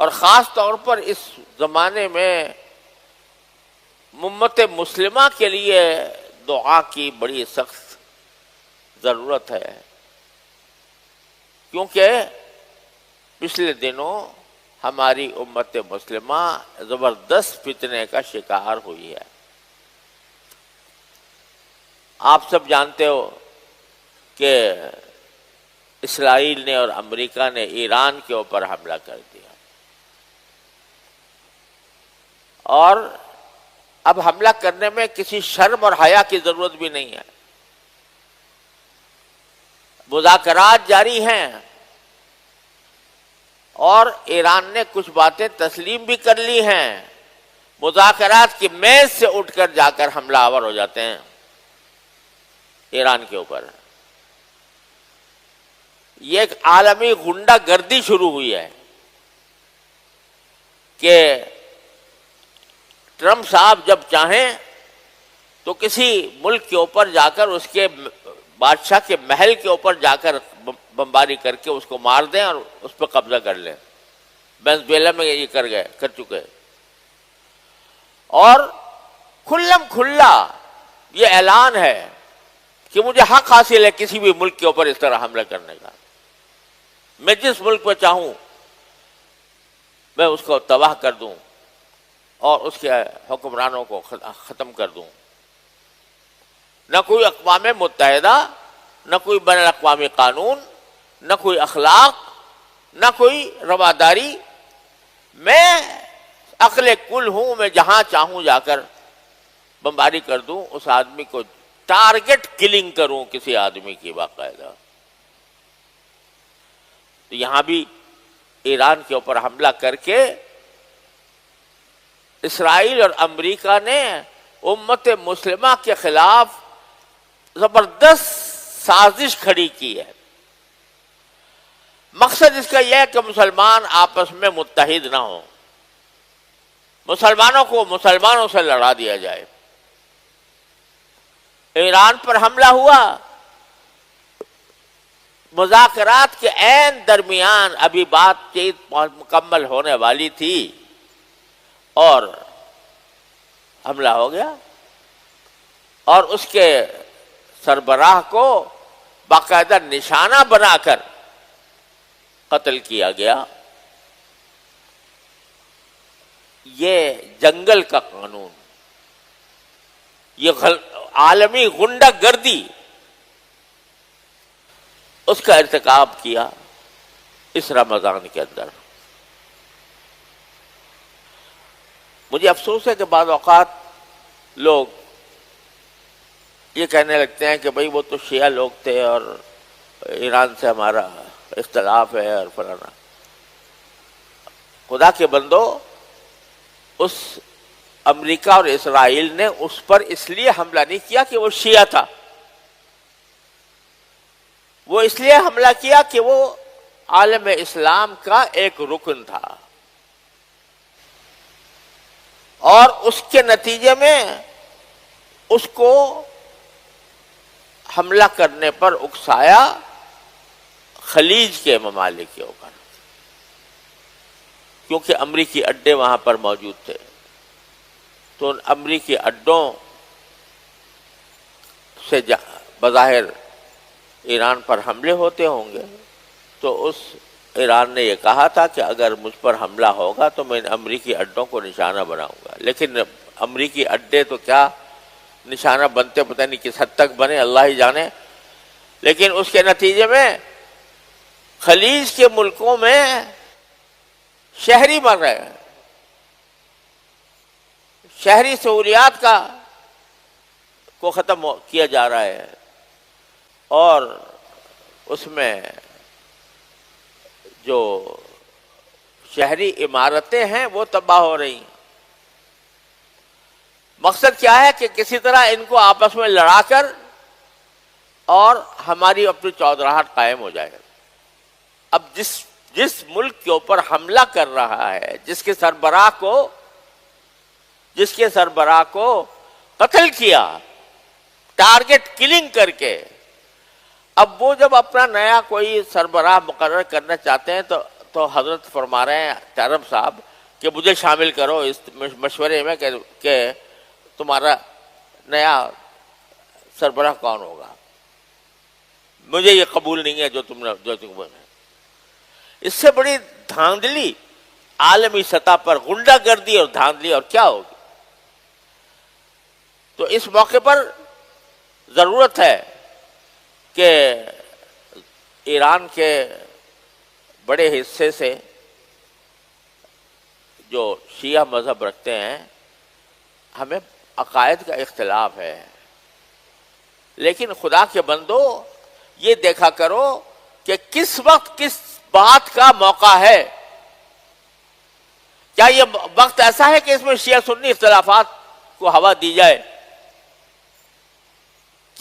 اور خاص طور پر اس زمانے میں امت مسلمہ کے لیے دعا کی بڑی سخت ضرورت ہے، کیونکہ پچھلے دنوں ہماری امت مسلمہ زبردست فتنے کا شکار ہوئی ہے۔ آپ سب جانتے ہو کہ اسرائیل نے اور امریکہ نے ایران کے اوپر حملہ کر دیا، اور اب حملہ کرنے میں کسی شرم اور حیا کی ضرورت بھی نہیں ہے۔ مذاکرات جاری ہیں اور ایران نے کچھ باتیں تسلیم بھی کر لی ہیں، مذاکرات کی میز سے اٹھ کر جا کر حملہ آور ہو جاتے ہیں ایران کے اوپر۔ یہ ایک عالمی غنڈہ گردی شروع ہوئی ہے کہ ٹرمپ صاحب جب چاہیں تو کسی ملک کے اوپر جا کر اس کے بادشاہ کے محل کے اوپر جا کر بمباری کر کے اس کو مار دیں اور اس پہ قبضہ کر لیں۔ وینزویلا میں یہ کر چکے، اور کھلم کھلا یہ اعلان ہے کہ مجھے حق حاصل ہے کسی بھی ملک کے اوپر اس طرح حملہ کرنے کا، میں جس ملک پہ چاہوں میں اس کو تباہ کر دوں اور اس کے حکمرانوں کو ختم کر دوں۔ نہ کوئی اقوام متحدہ، نہ کوئی بین الاقوامی قانون، نہ کوئی اخلاق، نہ کوئی رواداری، میں عقل کل ہوں، میں جہاں چاہوں جا کر بمباری کر دوں، اس آدمی کو ٹارگٹ کلنگ کروں کسی آدمی کی باقاعدہ۔ تو یہاں بھی ایران کے اوپر حملہ کر کے اسرائیل اور امریکہ نے امت مسلمہ کے خلاف زبردست سازش کھڑی کی ہے۔ مقصد اس کا یہ ہے کہ مسلمان آپس میں متحد نہ ہوں، مسلمانوں کو مسلمانوں سے لڑا دیا جائے۔ ایران پر حملہ ہوا، مذاکرات کے عین درمیان ابھی بات چیت مکمل ہونے والی تھی اور حملہ ہو گیا، اور اس کے سربراہ کو باقاعدہ نشانہ بنا کر قتل کیا گیا۔ یہ جنگل کا قانون، یہ عالمی غنڈہ گردی، اس کا ارتکاب کیا اس رمضان کے اندر۔ مجھے افسوس ہے کہ بعض اوقات لوگ یہ کہنے لگتے ہیں کہ بھئی وہ تو شیعہ لوگ تھے اور ایران سے ہمارا اختلاف ہے اور فلانا۔ خدا کے بندو، اس امریکہ اور اسرائیل نے اس پر اس لیے حملہ نہیں کیا کہ وہ شیعہ تھا، وہ اس لیے حملہ کیا کہ وہ عالم اسلام کا ایک رکن تھا، اور اس کے نتیجے میں اس کو حملہ کرنے پر اکسایا خلیج کے ممالک کے اوپر، کیونکہ امریکی اڈے وہاں پر موجود تھے۔ تو ان امریکی اڈوں سے بظاہر ایران پر حملے ہوتے ہوں گے، تو اس ایران نے یہ کہا تھا کہ اگر مجھ پر حملہ ہوگا تو میں ان امریکی اڈوں کو نشانہ بناؤں گا۔ لیکن امریکی اڈے تو کیا نشانہ بنتے، پتہ نہیں کس حد تک بنے، اللہ ہی جانے، لیکن اس کے نتیجے میں خلیج کے ملکوں میں شہری مر رہے ہیں، شہری سہولیات کو ختم کیا جا رہا ہے، اور اس میں جو شہری عمارتیں ہیں وہ تباہ ہو رہی ہیں۔ مقصد کیا ہے کہ کسی طرح ان کو آپس میں لڑا کر اور ہماری اپنی چودراہٹ قائم ہو جائے۔ اب جس ملک کے اوپر حملہ کر رہا ہے، جس کے سربراہ کو قتل کیا ٹارگٹ کلنگ کر کے، اب وہ جب اپنا نیا کوئی سربراہ مقرر کرنا چاہتے ہیں تو تو حضرت فرما رہے ہیں طارم صاحب کہ مجھے شامل کرو اس مشورے میں کہ تمہارا نیا سربراہ کون ہوگا، مجھے یہ قبول نہیں ہے جو تم نے. اس سے بڑی دھاندلی عالمی سطح پر، غنڈہ گردی اور دھاندلی اور کیا ہوگی. تو اس موقع پر ضرورت ہے کہ ایران کے بڑے حصے سے جو شیعہ مذہب رکھتے ہیں، ہمیں عقائد کا اختلاف ہے، لیکن خدا کے بندو یہ دیکھا کرو کہ کس وقت کس بات کا موقع ہے. کیا یہ وقت ایسا ہے کہ اس میں شیعہ سنی اختلافات کو ہوا دی جائے؟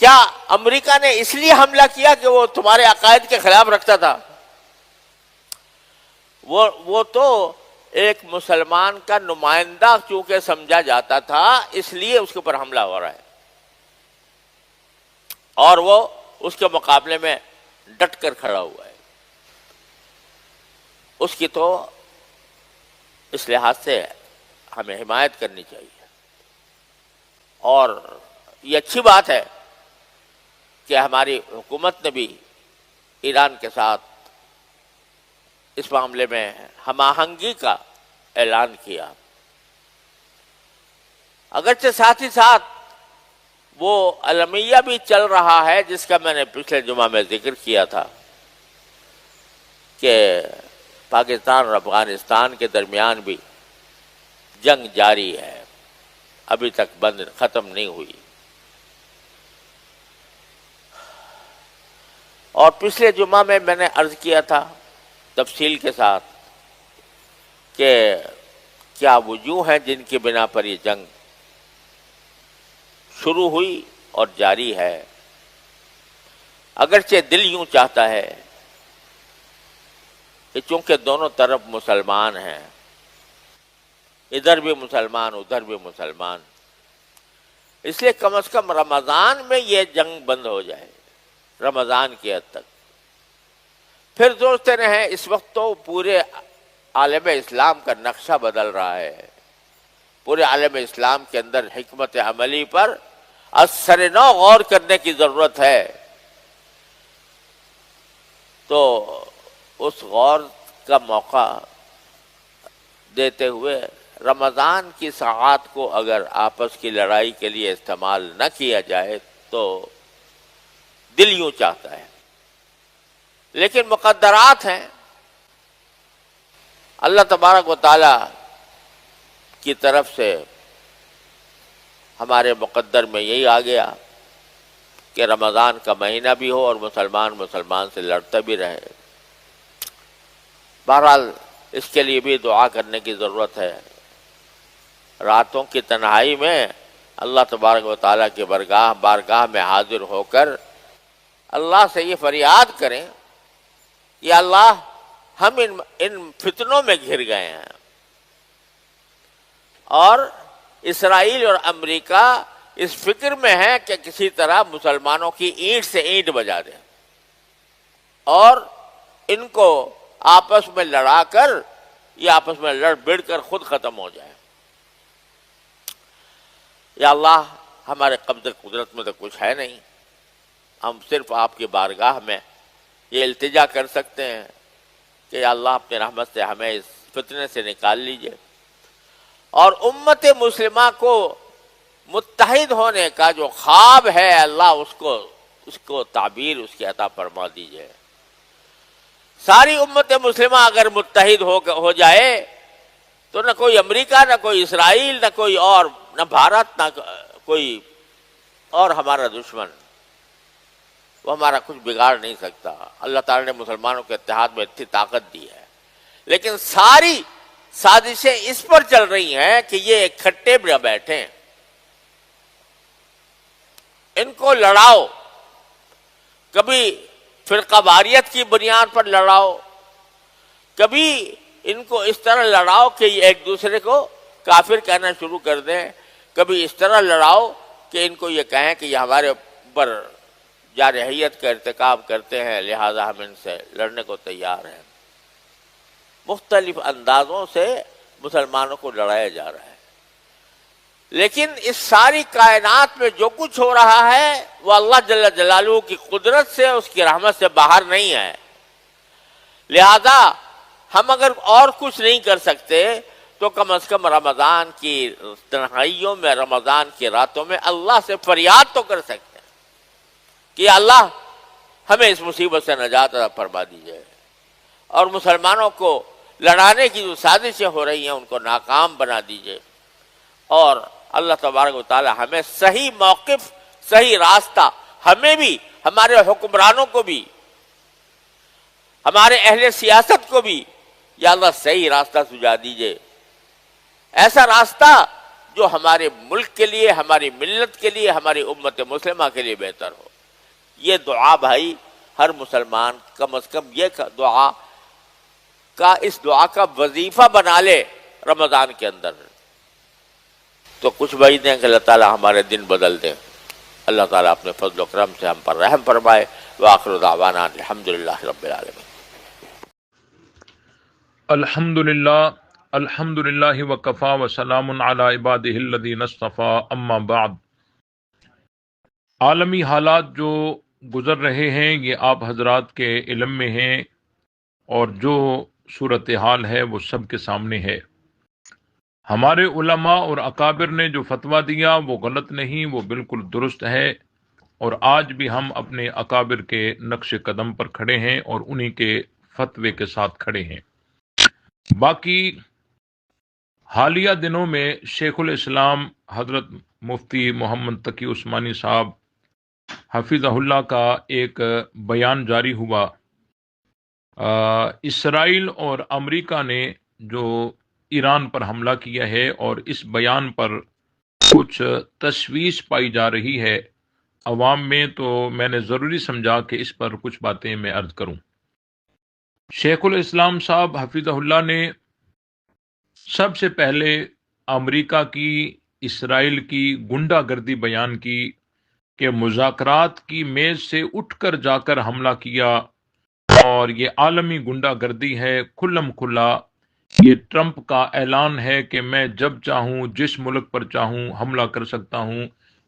کیا امریکہ نے اس لیے حملہ کیا کہ وہ تمہارے عقائد کے خلاف رکھتا تھا؟ وہ تو ایک مسلمان کا نمائندہ چونکہ سمجھا جاتا تھا، اس لیے اس کے اوپر حملہ ہو رہا ہے، اور وہ اس کے مقابلے میں ڈٹ کر کھڑا ہوا ہے. اس کی تو اس لحاظ سے ہمیں حمایت کرنی چاہیے. اور یہ اچھی بات ہے کہ ہماری حکومت نے بھی ایران کے ساتھ اس معاملے میں ہم آہنگی کا اعلان کیا. اگرچہ ساتھ ہی ساتھ وہ المیہ بھی چل رہا ہے جس کا میں نے پچھلے جمعہ میں ذکر کیا تھا کہ پاکستان اور افغانستان کے درمیان بھی جنگ جاری ہے، ابھی تک ختم نہیں ہوئی. اور پچھلے جمعہ میں نے عرض کیا تھا تفصیل کے ساتھ کہ کیا وجوہ ہیں جن کی بنا پر یہ جنگ شروع ہوئی اور جاری ہے. اگرچہ دل یوں چاہتا ہے کہ چونکہ دونوں طرف مسلمان ہیں، ادھر بھی مسلمان ادھر بھی مسلمان، اس لیے کم از کم رمضان میں یہ جنگ بند ہو جائے، رمضان کی حد تک. پھر سوچتے رہیں. اس وقت تو پورے عالم اسلام کا نقشہ بدل رہا ہے، پورے عالم اسلام کے اندر حکمت عملی پر از سر نو غور کرنے کی ضرورت ہے. تو اس غور کا موقع دیتے ہوئے رمضان کی ساعات کو اگر آپس کی لڑائی کے لیے استعمال نہ کیا جائے تو دل یوں چاہتا ہے. لیکن مقدرات ہیں، اللہ تبارک و تعالی کی طرف سے ہمارے مقدر میں یہی آ گیا کہ رمضان کا مہینہ بھی ہو اور مسلمان سے لڑتا بھی رہے. بہرحال اس کے لیے بھی دعا کرنے کی ضرورت ہے. راتوں کی تنہائی میں اللہ تبارک و تعالیٰ کی بارگاہ میں حاضر ہو کر اللہ سے یہ فریاد کریں، یا اللہ ہم ان فتنوں میں گھر گئے ہیں، اور اسرائیل اور امریکہ اس فکر میں ہے کہ کسی طرح مسلمانوں کی اینٹ سے اینٹ بجا دیں اور ان کو آپس میں لڑا کر یا آپس میں لڑ بڑھ کر خود ختم ہو جائے. یا اللہ ہمارے قبض قدرت میں تو کچھ ہے نہیں، ہم صرف آپ کی بارگاہ میں یہ التجا کر سکتے ہیں کہ یا اللہ اپنی رحمت سے ہمیں اس فتنے سے نکال لیجئے، اور امت مسلمہ کو متحد ہونے کا جو خواب ہے اللہ اس کو تعبیر اس کی عطا فرما دیجئے. ساری امت مسلمہ اگر متحد ہو جائے تو نہ کوئی امریکہ، نہ کوئی اسرائیل، نہ کوئی اور، نہ بھارت، نہ کوئی اور ہمارا دشمن، وہ ہمارا کچھ بگاڑ نہیں سکتا. اللہ تعالی نے مسلمانوں کے اتحاد میں اتنی طاقت دی ہے، لیکن ساری سازشیں اس پر چل رہی ہیں کہ یہ اکٹھے نہ بیٹھیں، ان کو لڑاؤ. کبھی فرقہ واریت کی بنیاد پر لڑاؤ، کبھی ان کو اس طرح لڑاؤ کہ یہ ایک دوسرے کو کافر کہنا شروع کر دیں، کبھی اس طرح لڑاؤ کہ ان کو یہ کہیں کہ یہ ہمارے اوپر جارحیت کا ارتکاب کرتے ہیں، لہذا ہم ان سے لڑنے کو تیار ہیں. مختلف اندازوں سے مسلمانوں کو لڑایا جا رہا ہے، لیکن اس ساری کائنات میں جو کچھ ہو رہا ہے وہ اللہ جل جلالہ کی قدرت سے، اس کی رحمت سے باہر نہیں ہے۔ لہذا ہم اگر اور کچھ نہیں کر سکتے تو کم از کم رمضان کی تنہائیوں میں، رمضان کی راتوں میں اللہ سے فریاد تو کر سکتے ہیں کہ اللہ ہمیں اس مصیبت سے نجات عطا فرما دیجیے، اور مسلمانوں کو لڑانے کی جو سازشیں ہو رہی ہیں ان کو ناکام بنا دیجیے، اور اللہ تبارک و تعالی ہمیں صحیح موقف، صحیح راستہ، ہمیں بھی، ہمارے حکمرانوں کو بھی، ہمارے اہل سیاست کو بھی یا اللہ صحیح راستہ سجھا دیجیے، ایسا راستہ جو ہمارے ملک کے لیے، ہماری ملت کے لیے، ہماری امت مسلمہ کے لیے بہتر ہو۔ یہ دعا بھائی ہر مسلمان کم از کم یہ دعا کا، اس دعا کا وظیفہ بنا لے رمضان کے اندر، تو کچھ بھائی دیں کہ اللہ تعالیٰ ہمارے دن بدل دیں۔ اللہ تعالیٰ اپنے فضل و کرم سے ہم پر رحم فرمائے۔ وآخر دعوانا الحمدللہ رب العالمین۔ الحمدللہ وکفا وسلام علی عبادہ الذین اصطفیٰ، اما بعد۔ عالمی حالات جو گزر رہے ہیں یہ آپ حضرات کے علم میں ہیں، اور جو صورتحال ہے وہ سب کے سامنے ہے۔ ہمارے علماء اور اکابر نے جو فتویٰ دیا وہ غلط نہیں، وہ بالکل درست ہے، اور آج بھی ہم اپنے اکابر کے نقش قدم پر کھڑے ہیں اور انہی کے فتوے کے ساتھ کھڑے ہیں۔ باقی حالیہ دنوں میں شیخ الاسلام حضرت مفتی محمد تقی عثمانی صاحب حفظہ اللہ کا ایک بیان جاری ہوا۔ اسرائیل اور امریکہ نے جو ایران پر حملہ کیا ہے، اور اس بیان پر کچھ تشویش پائی جا رہی ہے عوام میں، تو میں نے ضروری سمجھا کہ اس پر کچھ باتیں میں عرض کروں۔ شیخ الاسلام صاحب حفظہ اللہ نے سب سے پہلے امریکہ کی، اسرائیل کی غنڈہ گردی بیان کی کہ مذاکرات کی میز سے اٹھ کر جا کر حملہ کیا، اور یہ عالمی غنڈہ گردی ہے، کھلم کھلا یہ ٹرمپ کا اعلان ہے کہ میں جب چاہوں جس ملک پر چاہوں حملہ کر سکتا ہوں،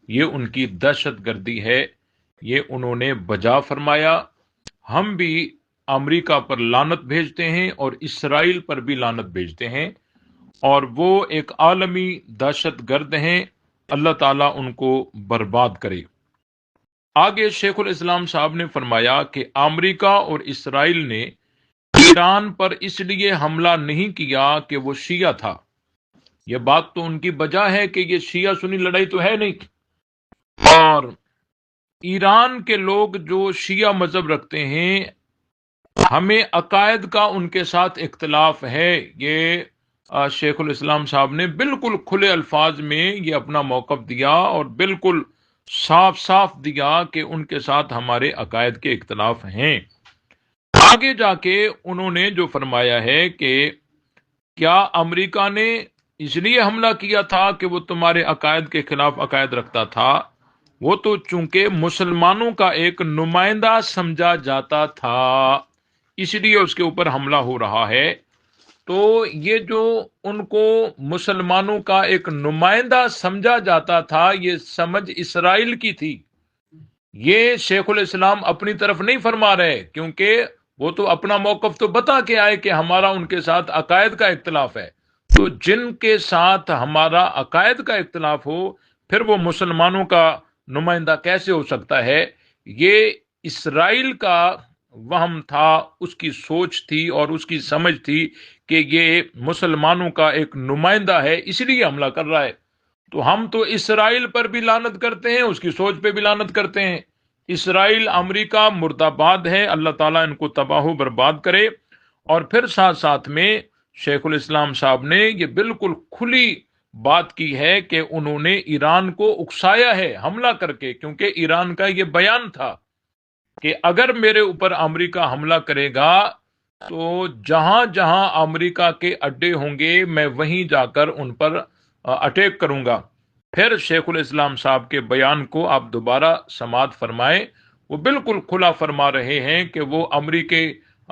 یہ ان کی دہشت گردی ہے، یہ انہوں نے بجا فرمایا۔ ہم بھی امریکہ پر لعنت بھیجتے ہیں اور اسرائیل پر بھی لعنت بھیجتے ہیں، اور وہ ایک عالمی دہشت گرد ہیں، اللہ تعالیٰ ان کو برباد کرے۔ آگے شیخ الاسلام صاحب نے فرمایا کہ امریکہ اور اسرائیل نے ایران پر اس لیے حملہ نہیں کیا کہ وہ شیعہ تھا۔ یہ بات تو ان کی بجا ہے کہ یہ شیعہ سنی لڑائی تو ہے نہیں، اور ایران کے لوگ جو شیعہ مذہب رکھتے ہیں، ہمیں عقائد کا ان کے ساتھ اختلاف ہے۔ یہ شیخ الاسلام صاحب نے بالکل کھلے الفاظ میں یہ اپنا موقف دیا، اور بالکل صاف صاف دیا کہ ان کے ساتھ ہمارے عقائد کے اختلاف ہیں۔ آگے جا کے انہوں نے جو فرمایا ہے کہ کیا امریکہ نے اس لیے حملہ کیا تھا کہ وہ تمہارے عقائد کے خلاف عقائد رکھتا تھا؟ وہ تو چونکہ مسلمانوں کا ایک نمائندہ سمجھا جاتا تھا، اس لیے اس کے اوپر حملہ ہو رہا ہے۔ تو یہ جو ان کو مسلمانوں کا ایک نمائندہ سمجھا جاتا تھا، یہ سمجھ اسرائیل کی تھی۔ یہ شیخ الاسلام اپنی طرف نہیں فرما رہے، کیونکہ وہ تو اپنا موقف تو بتا کے آئے کہ ہمارا ان کے ساتھ عقائد کا اختلاف ہے۔ تو جن کے ساتھ ہمارا عقائد کا اختلاف ہو، پھر وہ مسلمانوں کا نمائندہ کیسے ہو سکتا ہے؟ یہ اسرائیل کا وہم تھا، اس کی سوچ تھی اور اس کی سمجھ تھی کہ یہ مسلمانوں کا ایک نمائندہ ہے، اس لیے حملہ کر رہا ہے۔ تو ہم تو اسرائیل پر بھی لعنت کرتے ہیں، اس کی سوچ پہ بھی لعنت کرتے ہیں۔ اسرائیل، امریکہ مرد آباد ہے، اللہ تعالیٰ ان کو تباہ و برباد کرے۔ اور پھر ساتھ ساتھ میں شیخ الاسلام صاحب نے یہ بالکل کھلی بات کی ہے کہ انہوں نے ایران کو اکسایا ہے حملہ کر کے، کیونکہ ایران کا یہ بیان تھا کہ اگر میرے اوپر امریکہ حملہ کرے گا تو جہاں جہاں امریکہ کے اڈے ہوں گے میں وہیں جا کر ان پر اٹیک کروں گا۔ پھر شیخ الاسلام صاحب کے بیان کو آپ دوبارہ سماعت فرمائیں، وہ بالکل کھلا فرما رہے ہیں کہ وہ